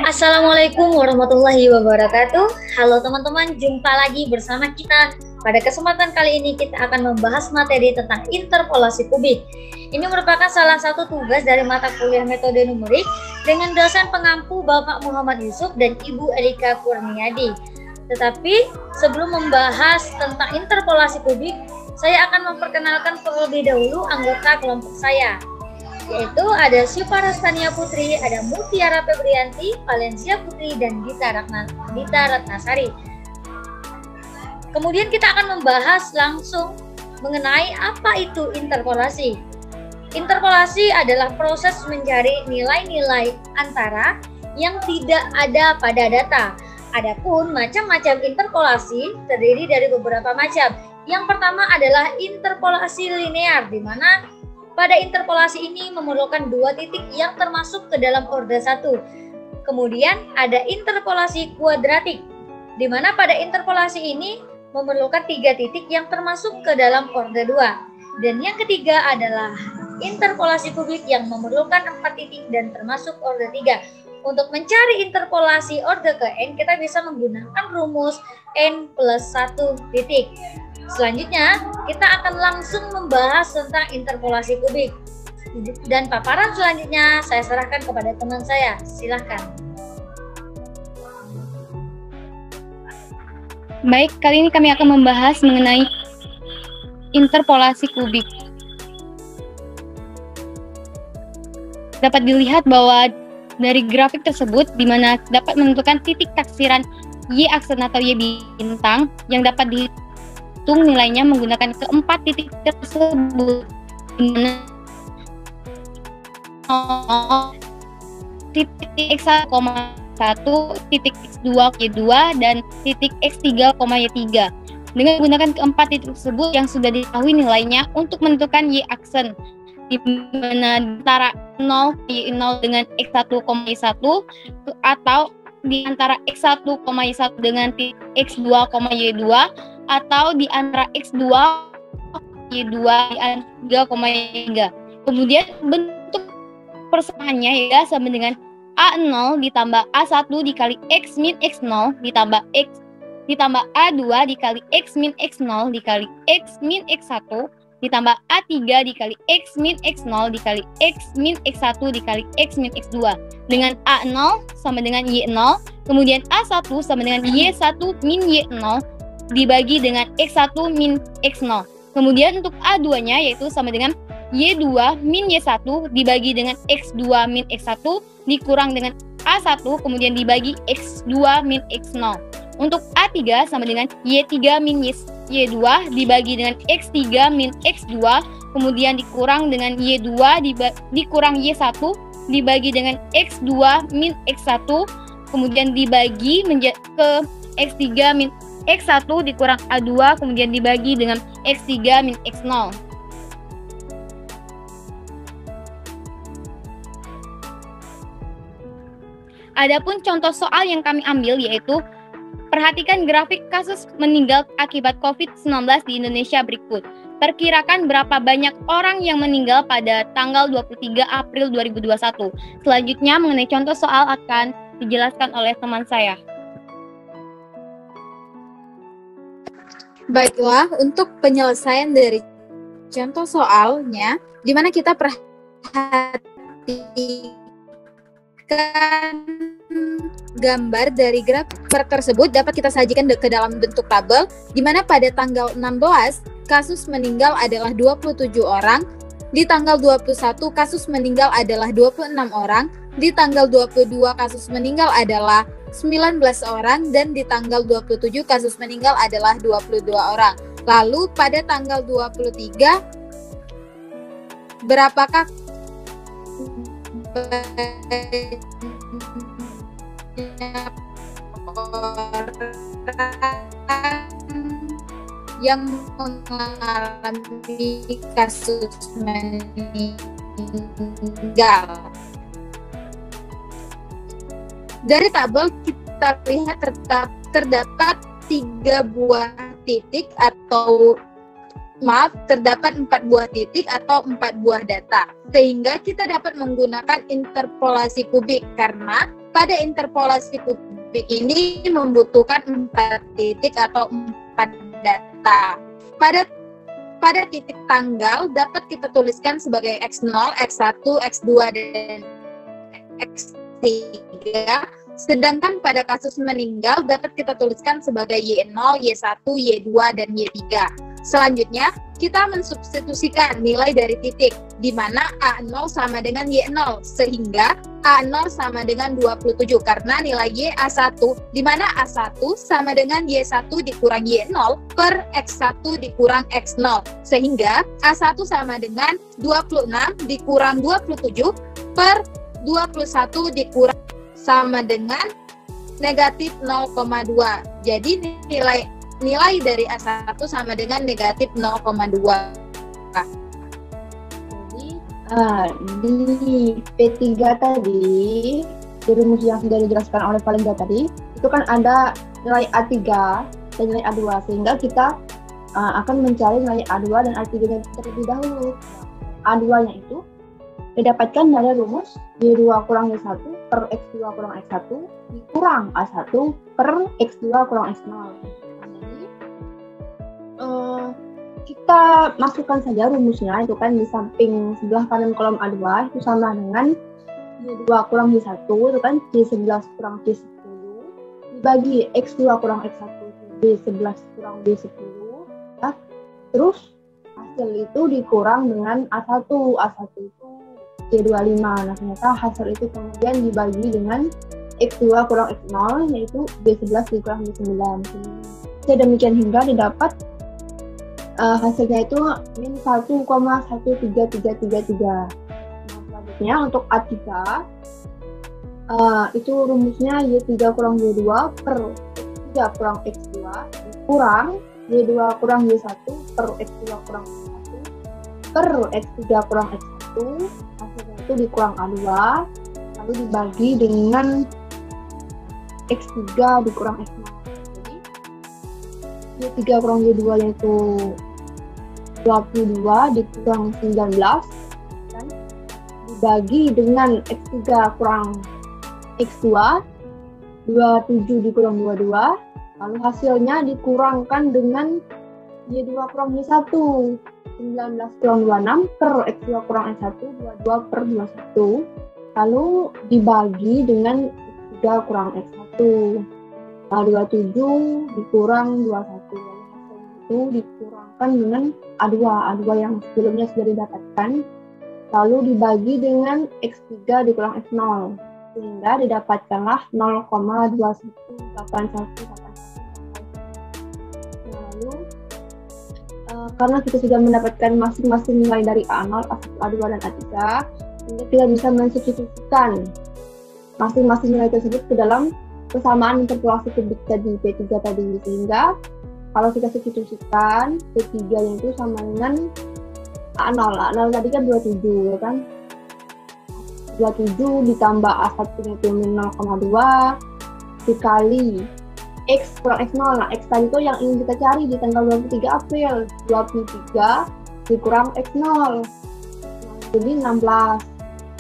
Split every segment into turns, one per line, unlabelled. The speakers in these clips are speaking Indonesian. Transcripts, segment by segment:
Assalamualaikum warahmatullahi wabarakatuh. Halo teman-teman, jumpa lagi bersama kita. Pada kesempatan kali ini kita akan membahas materi tentang interpolasi kubik. Ini merupakan salah satu tugas dari mata kuliah metode numerik dengan dosen pengampu Bapak Muhammad Yusuf dan Ibu Erika Kurniadi. Tetapi sebelum membahas tentang interpolasi kubik, saya akan memperkenalkan terlebih dahulu anggota kelompok saya, yaitu ada Syifa Rastania Putri, ada Mutiara Febrianti, Valencia Putri, dan Dita Ratnasari. Kemudian kita akan membahas langsung mengenai apa itu interpolasi. Interpolasi adalah proses mencari nilai-nilai antara yang tidak ada pada data. Adapun macam-macam interpolasi terdiri dari beberapa macam. Yang pertama adalah interpolasi linear, di mana pada interpolasi ini memerlukan dua titik yang termasuk ke dalam orde 1. Kemudian ada interpolasi kuadratik, di mana pada interpolasi ini memerlukan 3 titik yang termasuk ke dalam orde 2. Dan yang ketiga adalah interpolasi kubik yang memerlukan 4 titik dan termasuk orde 3. Untuk mencari interpolasi orde ke n, kita bisa menggunakan rumus n plus 1 titik. Selanjutnya, kita akan langsung membahas tentang interpolasi kubik. Dan paparan selanjutnya saya serahkan kepada teman saya. Silahkan.
Baik, kali ini kami akan membahas mengenai interpolasi kubik. Dapat dilihat bahwa dari grafik tersebut, di mana dapat menentukan titik taksiran Y aksen atau Y bintang yang dapat dihitung nilainya menggunakan keempat titik tersebut, di mana titik x1,1, titik x2, y2, dan titik x3, y3. Dengan menggunakan keempat titik tersebut yang sudah diketahui nilainya untuk menentukan Y aksen, di mana antara 0, y0 dengan x1, y1, atau di antara x1, y1 dengan titik x2, y2, atau di antara x2, y2, y3, y3. Kemudian bentuk persamaannya ya sama dengan A0 ditambah A1 dikali X min X0 ditambah A2 dikali X min X0 dikali X min X1 ditambah A3 dikali X min X0 dikali X min X1 dikali X min X2 dengan A0 sama dengan Y0, kemudian A1 sama dengan Y1 min Y0 dibagi dengan X1 min X0. Kemudian untuk A2-nya yaitu sama dengan Y2 min Y1 dibagi dengan X2 min X1 dikurang dengan A1 kemudian dibagi X2 min X0. Untuk A3 sama dengan Y3 min Y2 dibagi dengan X3 min X2 kemudian dikurang dengan Y2 dikurang Y1 dibagi dengan X2 min X1 kemudian dibagi ke X3 min X1 dikurang A2 kemudian dibagi dengan X3 min X0. Adapun contoh soal yang kami ambil yaitu perhatikan grafik kasus meninggal akibat COVID-19 di Indonesia berikut. Perkirakan berapa banyak orang yang meninggal pada tanggal 23 April 2021. Selanjutnya mengenai contoh soal akan dijelaskan oleh teman saya.
Baiklah, untuk penyelesaian dari contoh soalnya, di mana kita perhatikan gambar dari grafik tersebut dapat kita sajikan ke dalam bentuk tabel, di mana pada tanggal 16 kasus meninggal adalah 27 orang, di tanggal 21 kasus meninggal adalah 26 orang, di tanggal 22 kasus meninggal adalah 19 orang, dan di tanggal 27 kasus meninggal adalah 22 orang. Lalu pada tanggal 23 berapakah yang mengalami kasus meninggal? Dari tabel kita lihat terdapat 3 buah titik atau terdapat 4 buah titik atau 4 buah data. Sehingga kita dapat menggunakan interpolasi kubik karena pada interpolasi kubik ini membutuhkan 4 titik atau 4 data. Pada titik tanggal dapat kita tuliskan sebagai X0, X1, X2, dan X3. Sedangkan pada kasus meninggal dapat kita tuliskan sebagai Y0, Y1, Y2, dan Y3. Selanjutnya, kita mensubstitusikan nilai dari titik, di mana A0 sama dengan Y0, sehingga A0 sama dengan 27, karena nilai Y A1, di mana A1 sama dengan Y1 dikurang Y0 per X1 dikurang X0, sehingga A1 sama dengan 26 dikurang 27 per 21 dikurang sama dengan negatif 0,2. Jadi nilai dari A1 sama dengan negatif 0,2.
Jadi di P3 tadi, di rumus yang sudah dijelaskan oleh Valinda tadi, itu kan ada nilai A3 dan nilai A2, sehingga kita akan mencari nilai A2 dan A3-nya terlebih dahulu. A2-nya itu didapatkan dari rumus Y2 kurang Y1 per X2 kurang X1 dikurang A1 per X2 kurang X0. Kita masukkan saja rumusnya, itu kan di samping sebelah kanan kolom A2 itu sama dengan Y2 kurang Y1, itu kan C11 kurang C10 dibagi X2 kurang X1 B11 kurang B10 ya. Terus hasil itu dikurang dengan A1 itu C25. Nah ternyata hasil itu kemudian dibagi dengan X2 kurang X0 yaitu B11 dikurang B9. Demikian hingga didapat hasilnya itu min 1,13333. Nah, selanjutnya untuk A3 itu rumusnya Y3 kurang Y2 per X3 kurang X2 kurang Y2 kurang Y1 per X2 kurang Y1 per X3 kurang X1, hasilnya itu dikurang A2 lalu dibagi dengan X3 dikurang X0. Jadi Y3 kurang Y2 yaitu 22 dikurang 19 dan dibagi dengan X3 kurang X2 27 dikurang 22, lalu hasilnya dikurangkan dengan Y2 kurang Y1 19 kurang 26 per X2 kurang X1 22 per 21, lalu dibagi dengan X3 kurang X1. Nah, 27 dikurang 21, lalu hasilnya itu dikurangkan dengan A2 yang sebelumnya sudah didapatkan, lalu dibagi dengan X3 dikurang X0, sehingga didapatkanlah 0,218181. Lalu karena kita sudah mendapatkan masing-masing nilai dari A0, A1, A2, dan A3, sehingga kita bisa mensubstitusikan masing-masing nilai tersebut ke dalam kesamaan interpolasi kubik tadi P3 tadi, sehingga kalau kita substitusikan P3 yang itu sama dengan A0 tadi kan 27 ya kan, 27 ditambah A1 itu min 0,2 dikali X kurang X0. Nah X tadi itu yang ingin kita cari di tanggal 23 April, 23 dikurang X0, jadi 16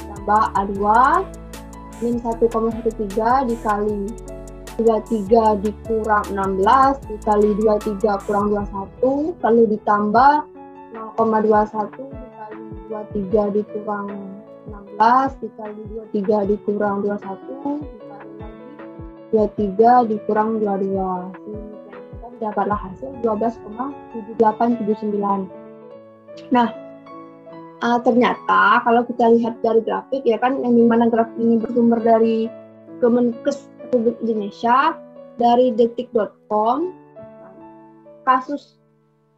tambah A2 min 1,13 dikali 23 dikurang 16 dikali 23 kurang 21, lalu ditambah 0,21 dikali 23 dikurang 16 dikali 23 dikurang 21 dikali lagi 23 dikurang 22, sehingga dapatlah hasil 12,7879. Nah ternyata kalau kita lihat dari grafik ya kan, yang dimana grafik ini bersumber dari Kemenkes Republik Indonesia, dari detik.com, kasus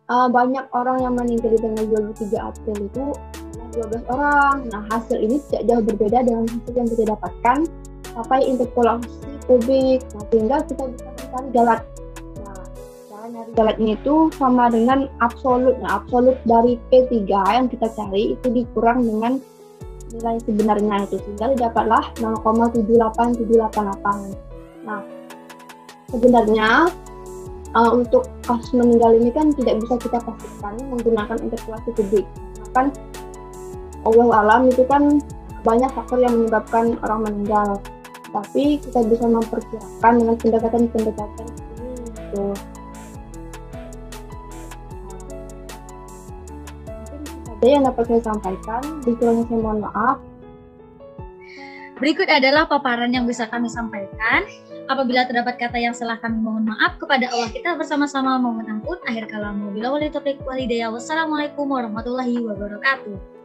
banyak orang yang meninggal di tanggal 23 April itu 12 orang. Nah hasil ini tidak jauh berbeda dengan hasil yang kita dapatkan sampai interpolasi kubik. Nah sehingga kita bisa mencari galat. Nyari galatnya itu sama dengan absolut. Nah, absolut dari P3 yang kita cari itu dikurang dengan nilai sebenarnya itu, sehingga didapatlah 0,78788. Nah, sebenarnya untuk kasus meninggal ini kan tidak bisa kita pastikan menggunakan interpolasi publik. Kan Allah alam itu kan banyak faktor yang menyebabkan orang meninggal. Tapi kita bisa memperkirakan dengan pendekatan-pendekatan ini gitu. Mungkin itu saja yang dapat saya sampaikan. Kurangnya saya mohon maaf.
Berikut adalah paparan yang bisa kami sampaikan. Apabila terdapat kata yang salah, kami mohon maaf. Kepada Allah kita bersama-sama mohon ampun. Akhir kalam, wabillahi taufiq walhidayah. Wassalamualaikum warahmatullahi wabarakatuh.